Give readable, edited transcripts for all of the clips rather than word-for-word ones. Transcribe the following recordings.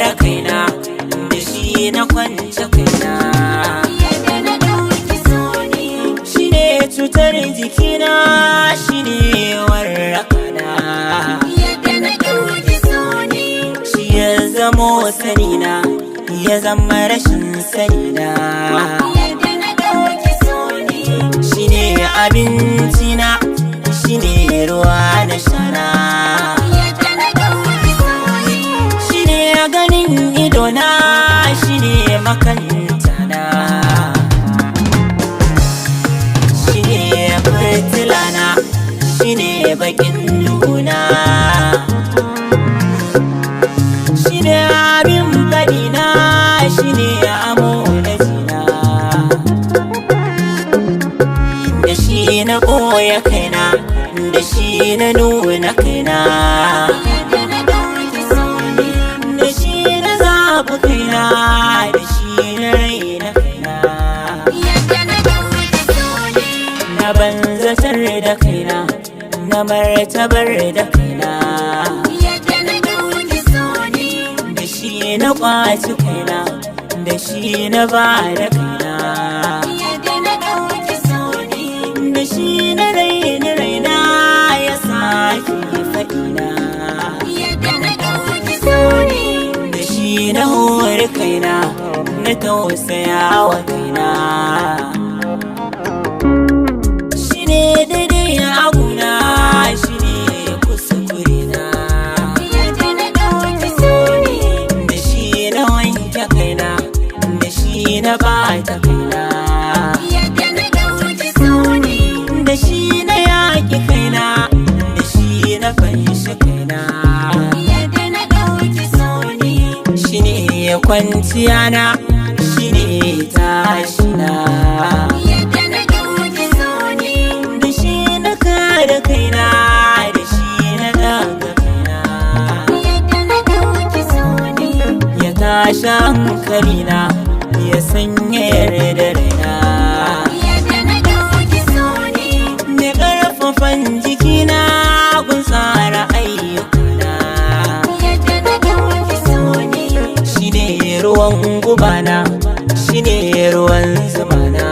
gyara kaina, da shi na kwance kaina. Yadda na ɗauki so ne, Shi ne cutar jikina, shi ne warrakana. yadda na ɗauki so ne, Shi ya zamo sanina, ya zama rashin sanina. yadda na ɗauki so ne, Shi ne abincina, shi ne ruwa na shana. yadda na ɗauki so ne, Shi ne ganin idona, shi ne makantana. Shi ne fitilana, shi ne bakin duhuna. Shi ne abin faɗina, shi ne amo na jina. Da shi na ɓoye kaina, da shi na nuna kaina. yadda na ɗauki so ne, Da shi na zaɓi kaina, da shi na raina kaina. yadda na ɗauki so ne, Na banzatar da kaina, na martabar da kaina. yadda na ɗauki so ne, Da shi na ƙwaci kaina, da shi na ba da kaina. yadda na ɗauki so ne, Da shi na raina ya sake faɗina. yadda na ɗauki so ne, Da shi na hori kaina, na tausaya wa kaina. Shi ne daidai aguna, shi ne kuskurena. yadda na ɗauki so ne, Da shi na wanke kaina, da shi na bata kaina. yadda na ɗauki so ne, Da shi na yaƙi kaina, da shi na fanshi kaina. yadda na ɗauki so ne, Shi ne kwanciya na, shi ne tashina. yadda na ɗauki so ne, Da shi na kada kaina, da shi na daga kaina. yadda na ɗauki so ne, Ya tashi hankalina, ya sanya yarda raina. yadda na ɗauki so ne, Ya ƙarfafan jikina, gun tsara ayyukana. yadda na ɗauki so ne, Shi ne ruwan gubana, shi ne ruwan zumana.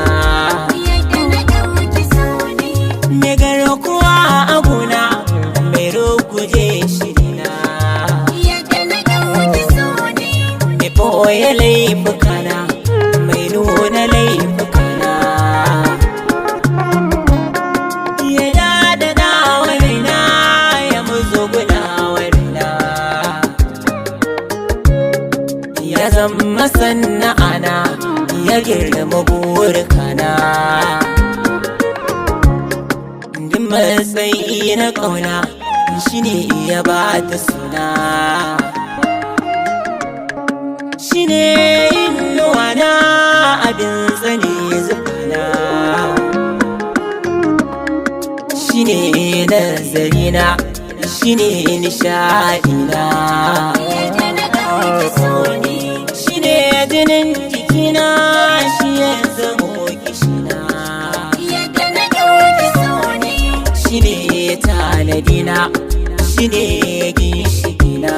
yadda na ɗauki so ne, Me garkuwa a guna, mai ruguje shirina. yadda na ɗauki so ne, Me ɓoye laifukana, mai nuna laifukana. Ya daɗaɗa wa raina, ya muzuguna wa raina. Ya zama sanna'ana, ya girma burkana. Duk matsayi na ƙauna, shi ne ya ba ta suna. Shi ne inuwa na, abin tsane zubana. Shi ne nazarina, shi ne nishaɗina. yadda na ɗauki so ne, Shi ne jinin jikina, shi ya zamo kishina. yadda na ɗauki so ne, Shi ne tanadina, shi ne gishikina.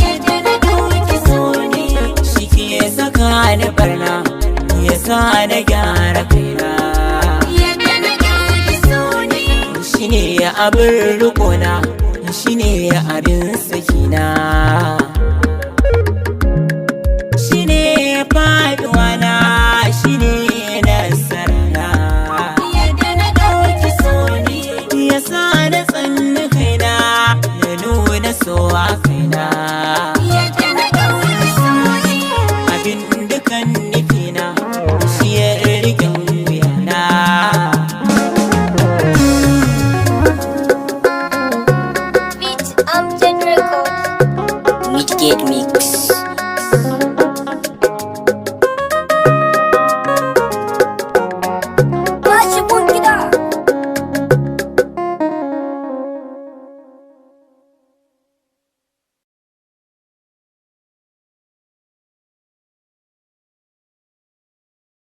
yadda na ɗauki so ne, Shi ke saka ni barna, ya sa na gyara kaina. yadda na ɗauki so ne, Shi ne abin rikona, shi ne abin sakina.